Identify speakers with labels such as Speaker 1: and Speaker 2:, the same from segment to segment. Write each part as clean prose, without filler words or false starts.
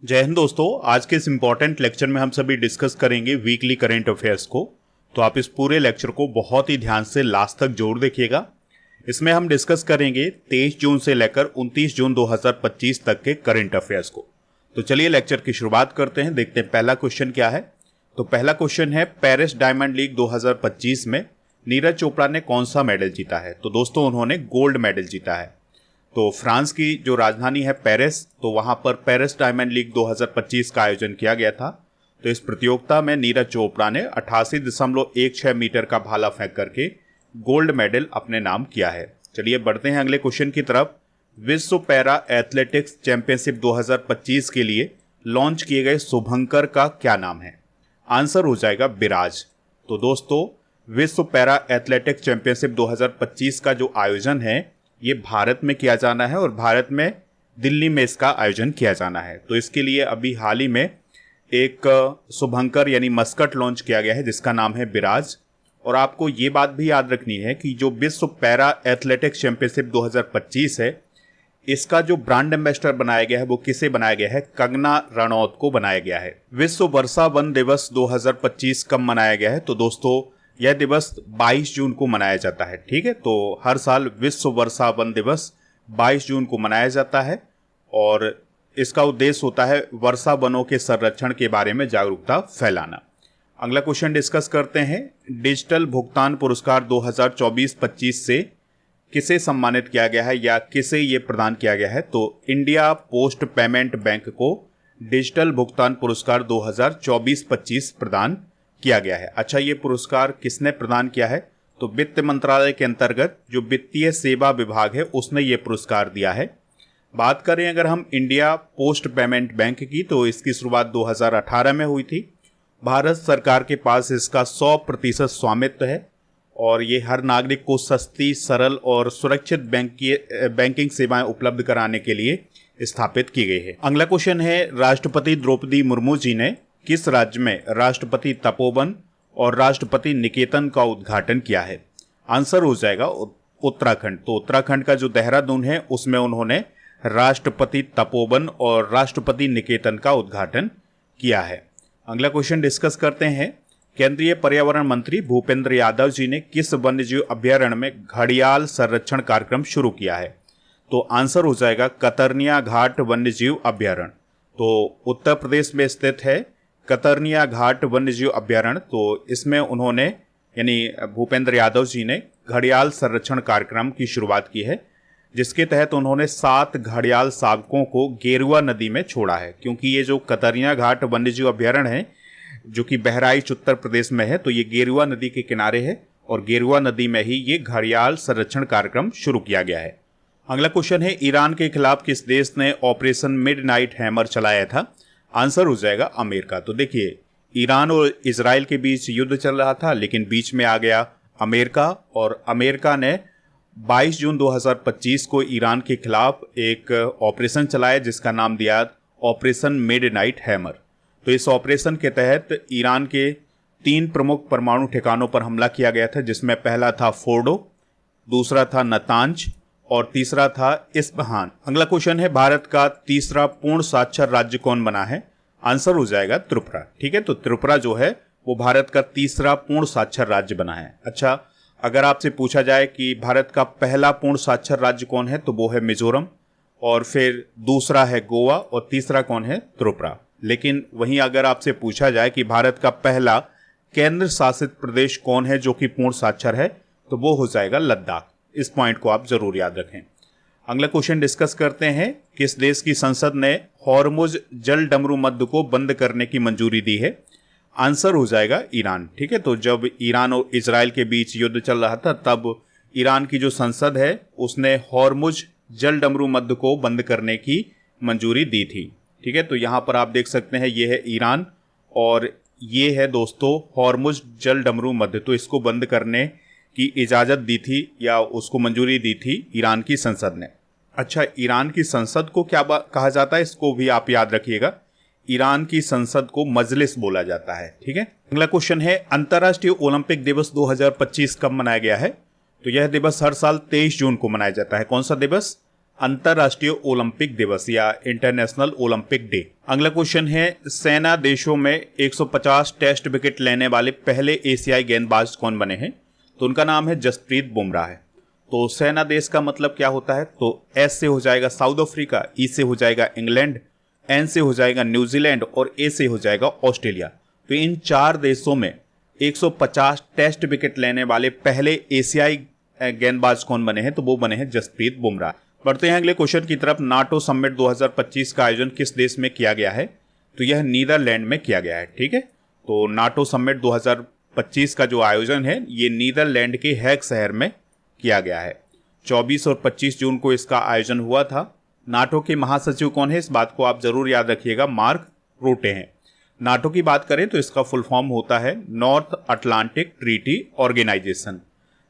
Speaker 1: जय हिंद दोस्तों। आज के इस इम्पॉर्टेंट लेक्चर में हम सभी डिस्कस करेंगे वीकली करंट अफेयर्स को। तो आप इस पूरे लेक्चर को बहुत ही ध्यान से लास्ट तक जरूर देखिएगा। इसमें हम डिस्कस करेंगे 23 जून से लेकर 29 जून 2025 तक के करंट अफेयर्स को। तो चलिए लेक्चर की शुरुआत करते हैं। देखते हैं पहला क्वेश्चन क्या है। तो पहला क्वेश्चन है, पेरिस डायमंड लीग 2025 में नीरज चोपड़ा ने कौन सा मेडल जीता है। तो दोस्तों उन्होंने गोल्ड मेडल जीता है। तो फ्रांस की जो राजधानी है पेरिस, तो वहां पर पेरिस डायमंड लीग 2025 का आयोजन किया गया था। तो इस प्रतियोगिता में नीरज चोपड़ा ने 88.16 मीटर का भाला फेंक करके गोल्ड मेडल अपने नाम किया है। चलिए बढ़ते हैं अगले क्वेश्चन की तरफ। विश्व पैरा एथलेटिक्स चैंपियनशिप 2025 के लिए लॉन्च किए गए शुभंकर का क्या नाम है। आंसर हो जाएगा विराज। तो दोस्तों विश्व पैरा एथलेटिक्स चैंपियनशिप 2025 का जो आयोजन है ये भारत में किया जाना है और भारत में दिल्ली में इसका आयोजन किया जाना है। तो इसके लिए अभी हाल ही में एक शुभंकर यानी मस्कट लॉन्च किया गया है जिसका नाम है विराज। और आपको ये बात भी याद रखनी है कि जो विश्व पैरा एथलेटिक्स चैंपियनशिप 2025 है इसका जो ब्रांड एम्बेसडर बनाया गया है वो किसे बनाया गया है, कंगना रनौत को बनाया गया है। विश्व वर्षा वन दिवस 2025 कब मनाया गया है। तो दोस्तों यह दिवस 22 जून को मनाया जाता है। ठीक है, तो हर साल विश्व वर्षा वन दिवस 22 जून को मनाया जाता है और इसका उद्देश्य होता है वर्षा वनों के संरक्षण के बारे में जागरूकता फैलाना। अगला क्वेश्चन डिस्कस करते हैं। डिजिटल भुगतान पुरस्कार 2024-25 से किसे सम्मानित किया गया है या किसे ये प्रदान किया गया है। तो इंडिया पोस्ट पेमेंट बैंक को डिजिटल भुगतान पुरस्कार 2024-25 प्रदान किया गया है। अच्छा, ये पुरस्कार किसने प्रदान किया है। तो वित्त मंत्रालय के अंतर्गत जो वित्तीय सेवा विभाग है उसने ये पुरस्कार दिया है। बात करें अगर हम इंडिया पोस्ट पेमेंट बैंक की, तो इसकी शुरुआत 2018 में हुई थी। भारत सरकार के पास इसका 100% स्वामित्व है और ये हर नागरिक को सस्ती, सरल और सुरक्षित बैंकिंग सेवाएं उपलब्ध कराने के लिए स्थापित की गई है। अगला क्वेश्चन है, राष्ट्रपति द्रौपदी मुर्मू जी ने किस राज्य में राष्ट्रपति तपोवन और राष्ट्रपति निकेतन का उद्घाटन किया है। आंसर हो जाएगा उत्तराखंड। तो उत्तराखंड का जो देहरादून है उसमें उन्होंने राष्ट्रपति तपोवन और राष्ट्रपति निकेतन का उद्घाटन किया है। अगला क्वेश्चन डिस्कस करते हैं। केंद्रीय पर्यावरण मंत्री भूपेंद्र यादव जी ने किस वन्यजीव अभ्यारण्य में घड़ियाल संरक्षण कार्यक्रम शुरू किया है। तो आंसर हो जाएगा कतर्निया घाट वन्यजीव अभ्यारण्य। तो उत्तर प्रदेश में स्थित है कतर्निया घाट वन्यजीव अभ्यारण्य। तो इसमें उन्होंने यानी भूपेंद्र यादव जी ने घड़ियाल संरक्षण कार्यक्रम की शुरुआत की है जिसके तहत उन्होंने 7 घड़ियाल शावकों को गेरुआ नदी में छोड़ा है। क्योंकि ये जो कतर्निया घाट वन्यजीव अभ्यारण्य है जो कि बहराइच उत्तर प्रदेश में है, तो ये गेरुआ नदी के किनारे है और गेरुआ नदी में ही ये घड़ियाल संरक्षण कार्यक्रम शुरू किया गया है। अगला क्वेश्चन है, ईरान के खिलाफ किस देश ने ऑपरेशन मिडनाइट हैमर चलाया था। आंसर हो जाएगा अमेरिका। तो देखिए ईरान और इजराइल के बीच युद्ध चल रहा था लेकिन बीच में आ गया अमेरिका और अमेरिका ने 22 जून 2025 को ईरान के खिलाफ एक ऑपरेशन चलाया जिसका नाम दिया ऑपरेशन मिडनाइट हैमर। तो इस ऑपरेशन के तहत ईरान के 3 प्रमुख परमाणु ठिकानों पर हमला किया गया था जिसमें पहला था फोर्डो, दूसरा था नतांज और तीसरा था इस्फहान। अगला क्वेश्चन है, भारत का तीसरा पूर्ण साक्षर राज्य कौन बना है। आंसर हो जाएगा त्रिपुरा। ठीक है, तो त्रिपुरा जो है वो भारत का तीसरा पूर्ण साक्षर राज्य बना है। अच्छा, अगर आपसे पूछा जाए कि भारत का पहला पूर्ण साक्षर राज्य कौन है तो वो है मिजोरम और फिर दूसरा है गोवा और तीसरा कौन है, त्रिपुरा। लेकिन वहीं अगर आपसे पूछा जाए कि भारत का पहला केंद्र शासित प्रदेश कौन है जो कि पूर्ण साक्षर है तो वो हो जाएगा लद्दाख। इस पॉइंट को आप जरूर याद रखें। अगला क्वेश्चन डिस्कस करते हैं। किस देश की संसद ने हॉर्मुज जल डमरू मध्य को बंद करने की मंजूरी दी है। आंसर हो जाएगा ईरान। ठीक है, तो जब ईरान और इजराइल के बीच युद्ध चल रहा था तब ईरान की जो संसद है उसने हॉर्मुज जल डमरू मध्य को बंद करने की मंजूरी दी थी। ठीक है, तो यहाँ पर आप देख सकते हैं ये है ईरान और ये है दोस्तों हॉर्मुज जल डमरू मध्य। तो इसको बंद करने की इजाज़त दी थी या उसको मंजूरी दी थी ईरान की संसद ने। अच्छा, ईरान की संसद को क्या कहा जाता है इसको भी आप याद रखिएगा। ईरान की संसद को मजलिस बोला जाता है। ठीक है, अगला क्वेश्चन है, अंतर्राष्ट्रीय ओलंपिक दिवस 2025 कब मनाया गया है। तो यह दिवस हर साल 23 जून को मनाया जाता है। कौन सा दिवस, अंतर्राष्ट्रीय ओलंपिक दिवस या इंटरनेशनल ओलंपिक डे। अगला क्वेश्चन है, सेना देशों में 150 टेस्ट विकेट लेने वाले पहले एशियाई गेंदबाज कौन बने हैं? तो उनका नाम है जसप्रीत बुमराह है। तो सेना देश का मतलब क्या होता है? तो एस से हो जाएगा साउथ अफ्रीका, ई से हो जाएगा इंग्लैंड, एन से हो जाएगा न्यूजीलैंड और ए से हो जाएगा ऑस्ट्रेलिया। तो इन 4 देशों में 150 टेस्ट विकेट लेने वाले पहले एशियाई गेंदबाज कौन बने हैं? तो वो बने हैं जसप्रीत बुमराह। बढ़ते हैं अगले क्वेश्चन की तरफ। नाटो समिट 2025 का आयोजन किस देश में किया गया है? तो यह नीदरलैंड में किया गया है। ठीक है, तो नाटो समिट 2025 का जो आयोजन है ये नीदरलैंड के हैग शहर में किया गया है। 24 और 25 जून को इसका आयोजन हुआ था। नाटो के महासचिव कौन है? इस बात को आप जरूर याद रखिएगा, मार्क रूटे हैं। नाटो की बात करें तो इसका फुल फॉर्म होता है नॉर्थ अटलांटिक ट्रीटी ऑर्गेनाइजेशन।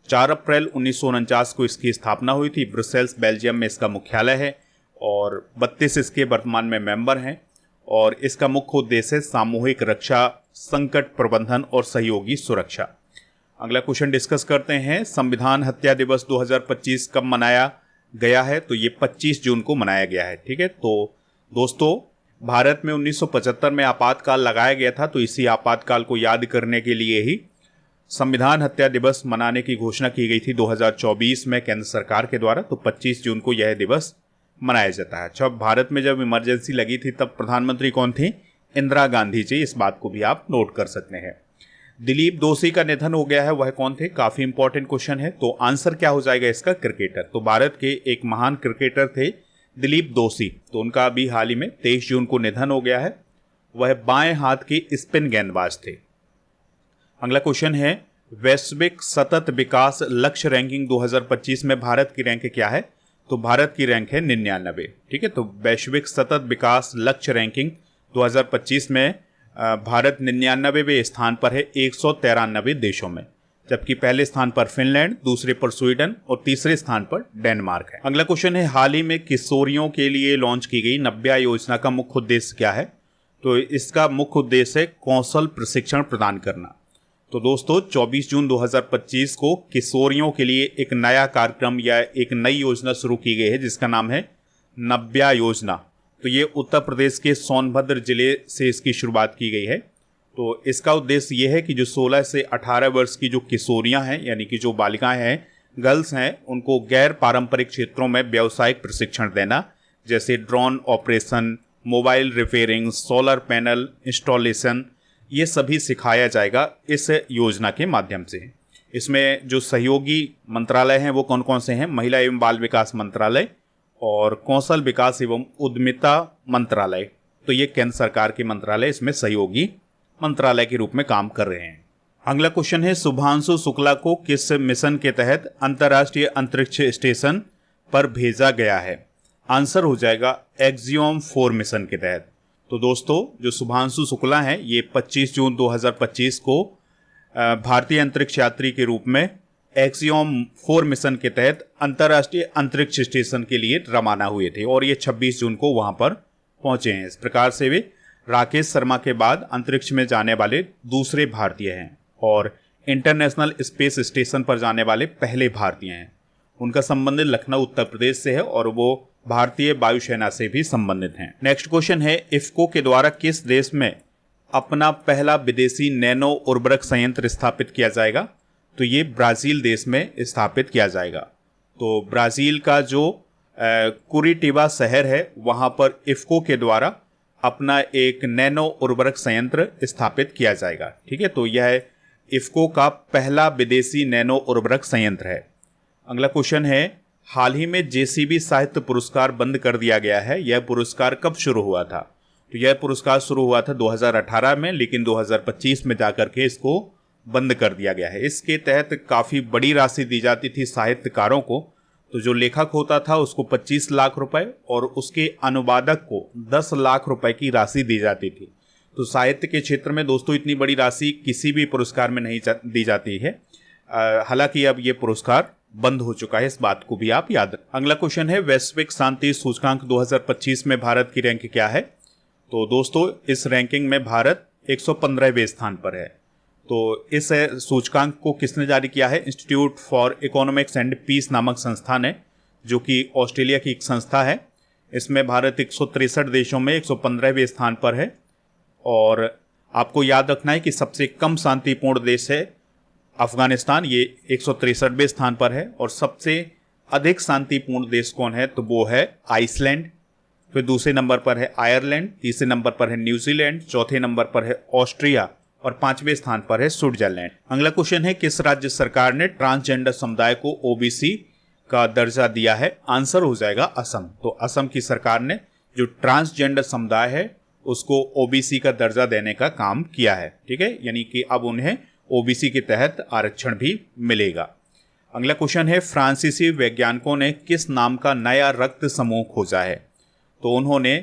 Speaker 1: 4 अप्रैल 1949 को इसकी स्थापना हुई थी। ब्रुसेल्स बेल्जियम में इसका मुख्यालय है और 32 इसके वर्तमान में मेंबर हैं और इसका मुख्य उद्देश्य है सामूहिक रक्षा, संकट प्रबंधन और सहयोगी सुरक्षा। अगला क्वेश्चन डिस्कस करते हैं, संविधान हत्या दिवस 2025 कब मनाया गया है? तो ये 25 जून को मनाया गया है। ठीक है, तो दोस्तों भारत में 1975 में आपातकाल लगाया गया था, तो इसी आपातकाल को याद करने के लिए ही संविधान हत्या दिवस मनाने की घोषणा की गई थी 2024 में केंद्र सरकार के द्वारा। तो 25 जून को यह दिवस मनाया जाता है। अच्छा, भारत में जब इमरजेंसी लगी थी तब प्रधानमंत्री कौन थी? इंदिरा गांधी जी। इस बात को भी आप नोट कर सकते हैं। दिलीप दोषी का निधन हो गया है, वह कौन थे? काफी इंपॉर्टेंट क्वेश्चन है। तो आंसर क्या हो जाएगा इसका? क्रिकेटर। तो भारत के एक महान क्रिकेटर थे दिलीप दोषी, तो उनका अभी हाल ही में 23 जून को निधन हो गया है। वह बाएं हाथ के स्पिन गेंदबाज थे। अगला क्वेश्चन है, वैश्विक सतत विकास लक्ष्य रैंकिंग 2025 में भारत की रैंक क्या है? तो भारत की रैंक है 99। ठीक है, तो वैश्विक सतत विकास लक्ष्य रैंकिंग 2025 में भारत 99वें स्थान पर है 193 देशों में, जबकि पहले स्थान पर फिनलैंड, दूसरे पर स्वीडन और तीसरे स्थान पर डेनमार्क है। अगला क्वेश्चन है, हाल ही में किशोरियों के लिए लॉन्च की गई नव्या योजना का मुख्य उद्देश्य क्या है? तो इसका मुख्य उद्देश्य है कौशल प्रशिक्षण प्रदान करना। तो दोस्तों 24 जून 2025 को किशोरियों के लिए एक नया कार्यक्रम या एक नई योजना शुरू की गई है जिसका नाम है नव्या योजना। तो ये उत्तर प्रदेश के सोनभद्र जिले से इसकी शुरुआत की गई है। तो इसका उद्देश्य ये है कि जो 16 से 18 वर्ष की जो किशोरियां हैं, यानी कि जो बालिकाएं हैं, गर्ल्स हैं, उनको गैर पारंपरिक क्षेत्रों में व्यावसायिक प्रशिक्षण देना, जैसे drone operation, mobile repairing, solar panel installation, ये सभी सिखाया जाएगा इस योजना के माध्यम से। इसमें जो सहयोगी मंत्रालय हैं वो कौन कौन से हैं? महिला एवं बाल विकास मंत्रालय और कौशल विकास एवं उद्यमिता मंत्रालय। तो ये केंद्र सरकार के मंत्रालय इसमें सहयोगी मंत्रालय के रूप में काम कर रहे हैं। अगला क्वेश्चन है, शुभांशु शुक्ला को किस मिशन के तहत अंतर्राष्ट्रीय अंतरिक्ष स्टेशन पर भेजा गया है? आंसर हो जाएगा एक्सियोम 4 मिशन के तहत। तो दोस्तों जो शुभांशु शुक्ला हैं ये 25 जून 2025 को भारतीय अंतरिक्ष यात्री के रूप में एक्सियोम 4 मिशन के तहत अंतर्राष्ट्रीय अंतरिक्ष स्टेशन के लिए रवाना हुए थे और ये 26 जून को वहां पर पहुंचे हैं। इस प्रकार से वे राकेश शर्मा के बाद अंतरिक्ष में जाने वाले दूसरे भारतीय हैं और इंटरनेशनल स्पेस स्टेशन पर जाने वाले पहले भारतीय हैं। उनका संबंध लखनऊ उत्तर प्रदेश से है और वो भारतीय वायुसेना से भी संबंधित हैं। नेक्स्ट क्वेश्चन है, इफ्को के द्वारा किस देश में अपना पहला विदेशी नैनो उर्वरक संयंत्र स्थापित किया जाएगा? तो ये ब्राजील देश में स्थापित किया जाएगा। तो ब्राजील का जो कुरिटिबा शहर है वहां पर इफ्को के द्वारा अपना एक नैनो उर्वरक संयंत्र स्थापित किया जाएगा। ठीक है, तो यह इफ्को का पहला विदेशी नैनो उर्वरक संयंत्र है। अगला क्वेश्चन है, हाल ही में जेसीबी साहित्य पुरस्कार बंद कर दिया गया है, यह पुरस्कार कब शुरू हुआ था? तो यह पुरस्कार शुरू हुआ था 2018 में, लेकिन 2025 में जाकर के इसको बंद कर दिया गया है। इसके तहत काफ़ी बड़ी राशि दी जाती थी साहित्यकारों को। तो जो लेखक होता था उसको 25 लाख रुपए और उसके अनुवादक को 10 लाख रुपए की राशि दी जाती थी। तो साहित्य के क्षेत्र में दोस्तों इतनी बड़ी राशि किसी भी पुरस्कार में नहीं दी जाती है। हालांकि अब ये पुरस्कार बंद हो चुका है, इस बात को भी आप याद रखें। अगला क्वेश्चन है, वैश्विक शांति सूचकांक 2025 में भारत की रैंक क्या है? तो दोस्तों इस रैंकिंग में भारत 115वें स्थान पर है। तो इस सूचकांक को किसने जारी किया है? Institute for economics and peace नामक संस्था ने जो कि ऑस्ट्रेलिया की एक संस्था है। इसमें भारत 163 देशों में 115वें स्थान पर है। और आपको याद रखना है कि सबसे कम शांतिपूर्ण देश है अफगानिस्तान, ये 163वें स्थान पर है। और सबसे अधिक शांतिपूर्ण देश कौन है, तो वो है आइसलैंड। फिर दूसरे नंबर पर है आयरलैंड, तीसरे नंबर पर है न्यूजीलैंड, चौथे नंबर पर है ऑस्ट्रिया और 5वें स्थान पर है स्विट्जरलैंड। अगला क्वेश्चन है, किस राज्य सरकार ने ट्रांसजेंडर समुदाय को ओबीसी का दर्जा दिया है? आंसर हो जाएगा असम। तो असम की सरकार ने जो ट्रांसजेंडर समुदाय है उसको ओबीसी का दर्जा देने का काम किया है। ठीक है, यानी कि अब उन्हें ओबीसी के तहत आरक्षण भी मिलेगा। अगला क्वेश्चन है, फ्रांसीसी वैज्ञानिकों ने किस नाम का नया रक्त समूह खोजा है? तो उन्होंने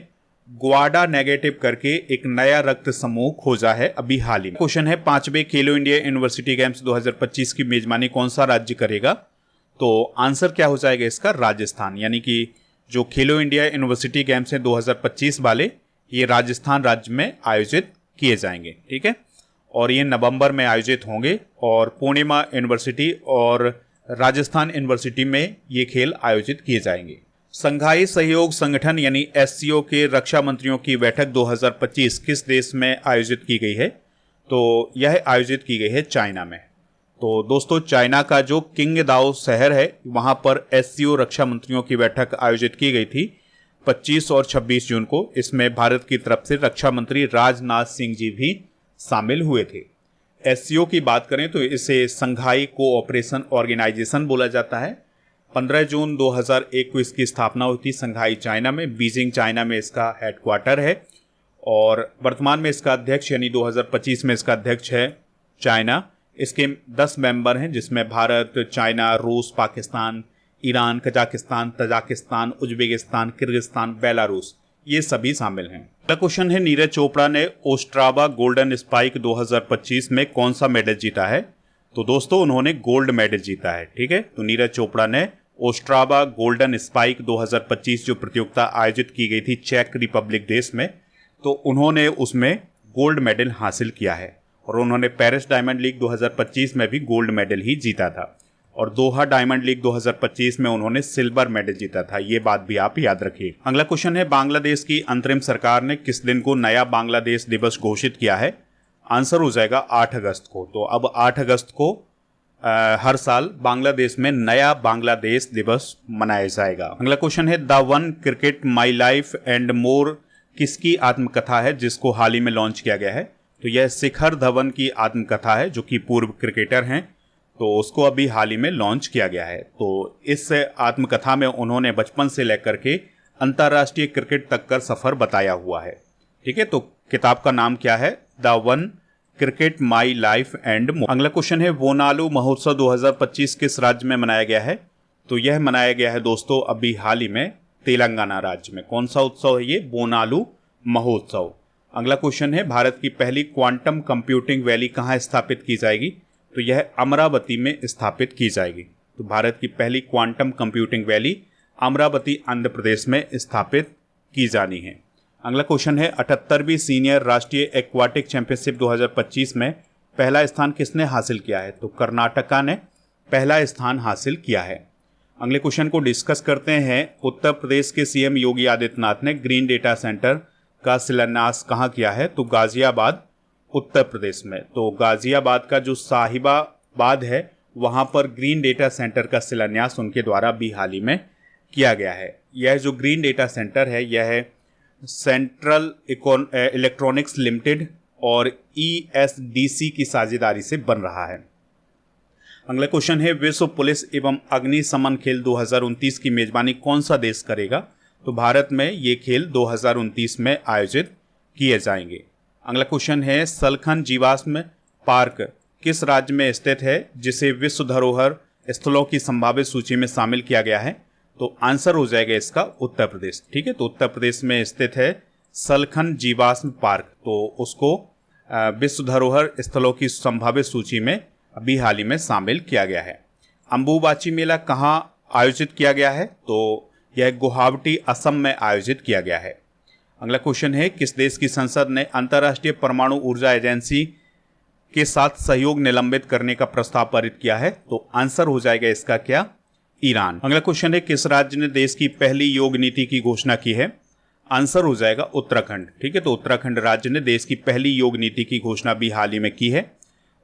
Speaker 1: ग्वाडा नेगेटिव करके एक नया रक्त समूह खोजा है अभी हाल ही में। क्वेश्चन है, 5वें खेलो इंडिया यूनिवर्सिटी गेम्स 2025 की मेजबानी कौन सा राज्य करेगा? तो आंसर क्या हो जाएगा इसका? राजस्थान। यानी कि जो खेलो इंडिया यूनिवर्सिटी गेम्स हैं 2025 वाले, ये राजस्थान राज्य में आयोजित किए जाएंगे। ठीक है, और ये नवंबर में आयोजित होंगे और पूर्णिमा यूनिवर्सिटी और राजस्थान यूनिवर्सिटी में ये खेल आयोजित किए जाएंगे। संघाई सहयोग संगठन यानी एससीओ के रक्षा मंत्रियों की बैठक 2025 किस देश में आयोजित की गई है? तो यह आयोजित की गई है चाइना में। तो दोस्तों, चाइना का जो किंगदाओ शहर है वहां पर एससीओ रक्षा मंत्रियों की बैठक आयोजित की गई थी 25 और 26 जून को। इसमें भारत की तरफ से रक्षा मंत्री राजनाथ सिंह जी भी शामिल हुए थे। एससीओ की बात करें तो इसे संघाई कोऑपरेशन ऑर्गेनाइजेशन बोला जाता है। 15 जून 2001 को इसकी स्थापना हुई थी संघाई चाइना में, बीजिंग चाइना में इसका हेडक्वार्टर है। और वर्तमान में इसका अध्यक्ष यानी 2025 में इसका अध्यक्ष है चाइना। इसके 10 मेंबर हैं जिसमें भारत, चाइना, रूस, Pakistan, Iran, Kazakhstan, Tajikistan, Uzbekistan, Kyrgyzstan, Belarus, ये सभी शामिल हैं। अगला क्वेश्चन है, नीरज चोपड़ा ने ओस्ट्रावा गोल्डन स्पाइक 2025 में कौन सा मेडल जीता है? तो दोस्तों, उन्होंने गोल्ड मेडल जीता है। ठीक है, तो नीरज चोपड़ा ने ओस्ट्रावा गोल्डन स्पाइक 2025 जो प्रतियोगिता आयोजित की गई थी चेक रिपब्लिक देश में, तो उन्होंने उसमें गोल्ड मेडल हासिल किया है। और उन्होंने पेरिस डायमंड लीग 2025 में भी गोल्ड मेडल ही जीता था। और दोहा डायमंड लीग 2025 में उन्होंने सिल्वर मेडल जीता था। ये बात भी आप याद रखिए। अगला क्वेश्चन है, बांग्लादेश की अंतरिम सरकार ने किस दिन को नया बांग्लादेश दिवस घोषित किया है? आंसर हो जाएगा 8 अगस्त को। तो अब 8 अगस्त को हर साल बांग्लादेश में नया बांग्लादेश दिवस मनाया जाएगा। अगला क्वेश्चन है, the one cricket my life and more किसकी आत्मकथा है जिसको हाल ही में लॉन्च किया गया है? तो यह शिखर धवन की आत्मकथा है जो कि पूर्व क्रिकेटर हैं। तो उसको अभी हाल ही में लॉन्च किया गया है। तो इस आत्मकथा में उन्होंने बचपन से लेकर के अंतर्राष्ट्रीय क्रिकेट तक का सफर बताया हुआ है। ठीक है, तो किताब का नाम क्या है? The one cricket my life and more. अगला क्वेश्चन है, बोनालू महोत्सव 2025 किस राज्य में मनाया गया है? तो यह मनाया गया है दोस्तों अभी हाल ही में तेलंगाना राज्य में। कौन सा उत्सव है ये? बोनालू महोत्सव। अगला क्वेश्चन है, भारत की पहली क्वांटम कंप्यूटिंग वैली कहाँ स्थापित की जाएगी? तो यह अमरावती में स्थापित की जाएगी। तो भारत की पहली quantum computing valley Amaravati Andhra Pradesh में स्थापित की जानी है। अगला क्वेश्चन है, 78वीं सीनियर राष्ट्रीय एक्वाटिक चैंपियनशिप 2025 में पहला स्थान किसने हासिल किया है? तो कर्नाटका ने पहला स्थान हासिल किया है। अगले क्वेश्चन को डिस्कस करते हैं। उत्तर प्रदेश के सीएम योगी आदित्यनाथ ने ग्रीन डेटा सेंटर का शिलान्यास कहाँ किया है? तो गाजियाबाद उत्तर प्रदेश में। तो गाजियाबाद का जो साहिबाबाद है वहाँ पर ग्रीन डेटा सेंटर का शिलान्यास उनके द्वारा भी हाल ही में किया गया है। यह जो ग्रीन डेटा सेंटर है यह सेंट्रल इलेक्ट्रॉनिक्स लिमिटेड और ESDC की साझेदारी से बन रहा है। अगला क्वेश्चन है, विश्व पुलिस एवं अग्निशमन खेल 2029 की मेजबानी कौन सा देश करेगा? तो भारत में ये खेल 2029 में आयोजित किए जाएंगे। अगला क्वेश्चन है, सलखन जीवाश्म पार्क किस राज्य में स्थित है जिसे विश्व धरोहर स्थलों की संभावित सूची में शामिल किया गया है? तो आंसर हो जाएगा इसका उत्तर प्रदेश। ठीक है, तो उत्तर प्रदेश में स्थित है सलखन जीवाश्म पार्क। तो उसको विश्व धरोहर स्थलों की संभावित सूची में अभी हाल ही में शामिल किया गया है। अंबुबाची मेला कहाँ आयोजित किया गया है? तो यह गुवाहाटी असम में आयोजित किया गया है। अगला क्वेश्चन है, किस देश की संसद ने अंतर्राष्ट्रीय परमाणु ऊर्जा एजेंसी के साथ सहयोग निलंबित करने का प्रस्ताव पारित किया है? तो आंसर हो जाएगा इसका क्या? ईरान। अगला क्वेश्चन है, किस राज्य ने देश की पहली योग नीति की घोषणा की है? आंसर हो जाएगा उत्तराखंड। ठीक है, तो उत्तराखंड राज्य ने देश की पहली योग नीति की घोषणा भी हाल ही में की है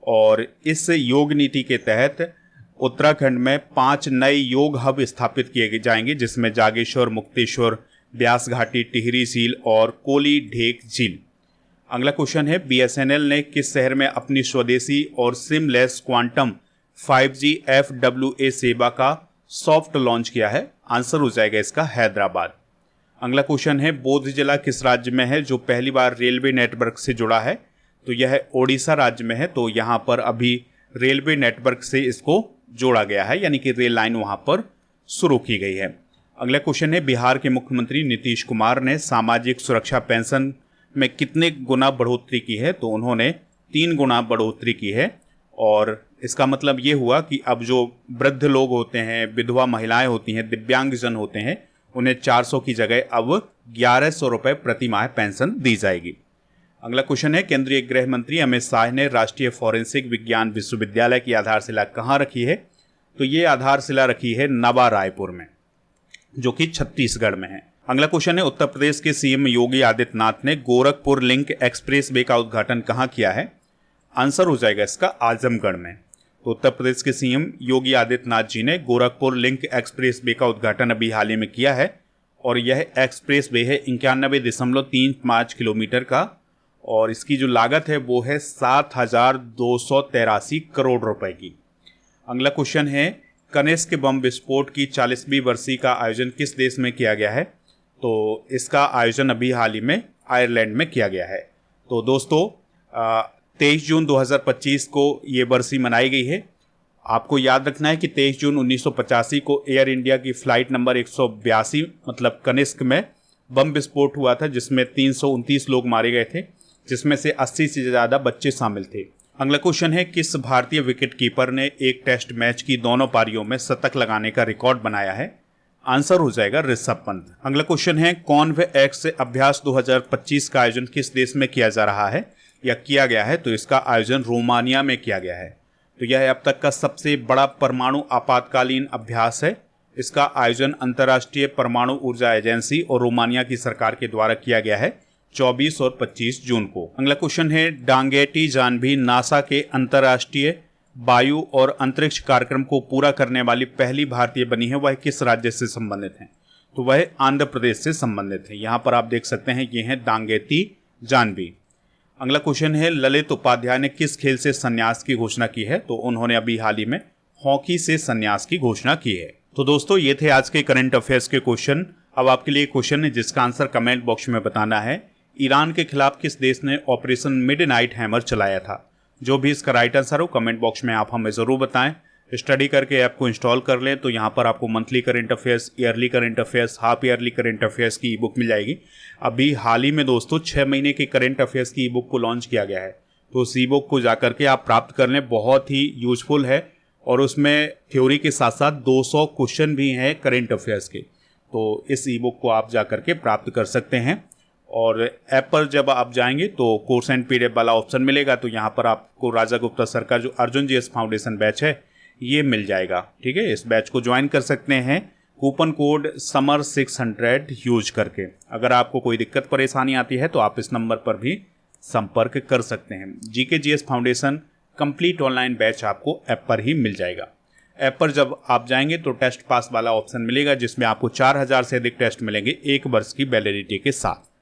Speaker 1: और इस योग नीति के तहत उत्तराखंड में 5 नए योग हब स्थापित किए जाएंगे, जिसमें जागेश्वर, मुक्तेश्वर, ब्यास घाटी, टिहरी झील और कोली ढेक झील। अगला क्वेश्चन है, बीएसएनएल ने किस शहर में अपनी स्वदेशी और सिमलेस क्वांटम 5G FWA सेवा का सॉफ्ट लॉन्च किया है? आंसर हो जाएगा इसका हैदराबाद। अगला क्वेश्चन है, बोध जिला किस राज्य में है जो पहली बार रेलवे नेटवर्क से जुड़ा है? तो यह ओडिशा राज्य में है। तो यहाँ पर अभी रेलवे नेटवर्क से इसको जोड़ा गया है, यानी कि रेल लाइन वहाँ पर शुरू की गई है। अगला क्वेश्चन है, बिहार के मुख्यमंत्री नीतीश कुमार ने सामाजिक सुरक्षा पेंशन में कितने गुना बढ़ोतरी की है? तो उन्होंने 3 गुना बढ़ोतरी की है और इसका मतलब ये हुआ कि अब जो वृद्ध लोग होते हैं, विधवा महिलाएं होती हैं, दिव्यांगजन होते हैं, उन्हें 400 की जगह अब 1100 रुपये प्रति माह पेंशन दी जाएगी। अगला क्वेश्चन है, केंद्रीय गृह मंत्री अमित शाह ने राष्ट्रीय फॉरेंसिक विज्ञान विश्वविद्यालय की आधारशिला कहाँ रखी है? तो ये आधारशिला रखी है नवा रायपुर में, जो कि छत्तीसगढ़ में है। अगला क्वेश्चन है, उत्तर प्रदेश के सीएम योगी आदित्यनाथ ने गोरखपुर लिंक एक्सप्रेस वे का उद्घाटन कहाँ किया है? आंसर हो जाएगा इसका आजमगढ़ में। तो उत्तर प्रदेश के सीएम योगी आदित्यनाथ जी ने गोरखपुर लिंक एक्सप्रेस वे का उद्घाटन अभी हाल ही में किया है और यह एक्सप्रेस वे है 91.35 किलोमीटर का और इसकी जो लागत है वो है 7,283 करोड़ रुपए की। अगला क्वेश्चन है, कनिष्क बम विस्फोट की 40वीं वर्षी का आयोजन किस देश में किया गया है? तो इसका आयोजन अभी हाल ही में आयरलैंड में किया गया है। तो दोस्तों 23 जून 2025 को ये बरसी मनाई गई है। आपको याद रखना है कि 23 जून 1985 को एयर इंडिया की फ्लाइट नंबर 182 मतलब कनिष्क में बम विस्फोट हुआ था, जिसमें 329 लोग मारे गए थे, जिसमें से 80 से ज़्यादा बच्चे शामिल थे। अगला क्वेश्चन है, किस भारतीय विकेटकीपर ने एक टेस्ट मैच की दोनों पारियों में शतक लगाने का रिकॉर्ड बनाया है? आंसर हो जाएगा ऋषभ पंत। अगला क्वेश्चन है, कॉन्वेएक्स अभ्यास 2025 का आयोजन किस देश में किया जा रहा है या किया गया है? तो इसका आयोजन रोमानिया में किया गया है। तो यह अब तक का सबसे बड़ा परमाणु आपातकालीन अभ्यास है। इसका आयोजन अंतर्राष्ट्रीय परमाणु ऊर्जा एजेंसी और रोमानिया की सरकार के द्वारा किया गया है 24 और 25 जून को। अगला क्वेश्चन है, डांगेटी जानवी नासा के अंतर्राष्ट्रीय वायु और अंतरिक्ष कार्यक्रम को पूरा करने वाली पहली भारतीय बनी है। वह किस राज्य से संबंधित है? तो वह आंध्र प्रदेश से संबंधित है। यहाँ पर आप देख सकते हैं ये है डांगेती जानवी। अगला क्वेश्चन है, ललित उपाध्याय ने किस खेल से संन्यास की घोषणा की है? तो उन्होंने अभी हाल ही में हॉकी से संन्यास की घोषणा की है। तो दोस्तों ये थे आज के करंट अफेयर्स के क्वेश्चन। अब आपके लिए क्वेश्चन है जिसका आंसर कमेंट बॉक्स में बताना है। ईरान के खिलाफ किस देश ने ऑपरेशन मिडनाइट हैमर चलाया था? जो भी इसका राइट आंसर हो कमेंट बॉक्स में आप हमें ज़रूर बताएं। स्टडी करके ऐप को इंस्टॉल कर लें तो यहाँ पर आपको monthly current affairs, yearly current affairs, half yearly current affairs की ई बुक मिल जाएगी। अभी हाल ही में दोस्तों 6 महीने के करंट अफेयर्स की ई बुक को लॉन्च किया गया है, तो उस ई बुक को जाकर के आप प्राप्त कर लें। बहुत ही यूजफुल है और उसमें थ्योरी के साथ साथ 200 क्वेश्चन भी हैं करंट अफेयर्स के। तो इस ई बुक को आप जाकर के प्राप्त कर सकते हैं। और ऐप पर जब आप जाएंगे तो कोर्स एंड पीडीएफ वाला ऑप्शन मिलेगा, तो यहाँ पर आपको राजा गुप्ता सर का जो अर्जुन जीएस फाउंडेशन बैच है ये मिल जाएगा। ठीक है, इस बैच को ज्वाइन कर सकते हैं कूपन कोड SUMMER600 यूज करके। अगर आपको कोई दिक्कत परेशानी आती है तो आप इस नंबर पर भी संपर्क कर सकते हैं। GK GS foundation complete online batch आपको ऐप पर ही मिल जाएगा। ऐप पर जब आप जाएंगे तो टेस्ट पास वाला ऑप्शन मिलेगा, जिसमें आपको 4000 से अधिक टेस्ट मिलेंगे 1 वर्ष की वैलिडिटी के साथ।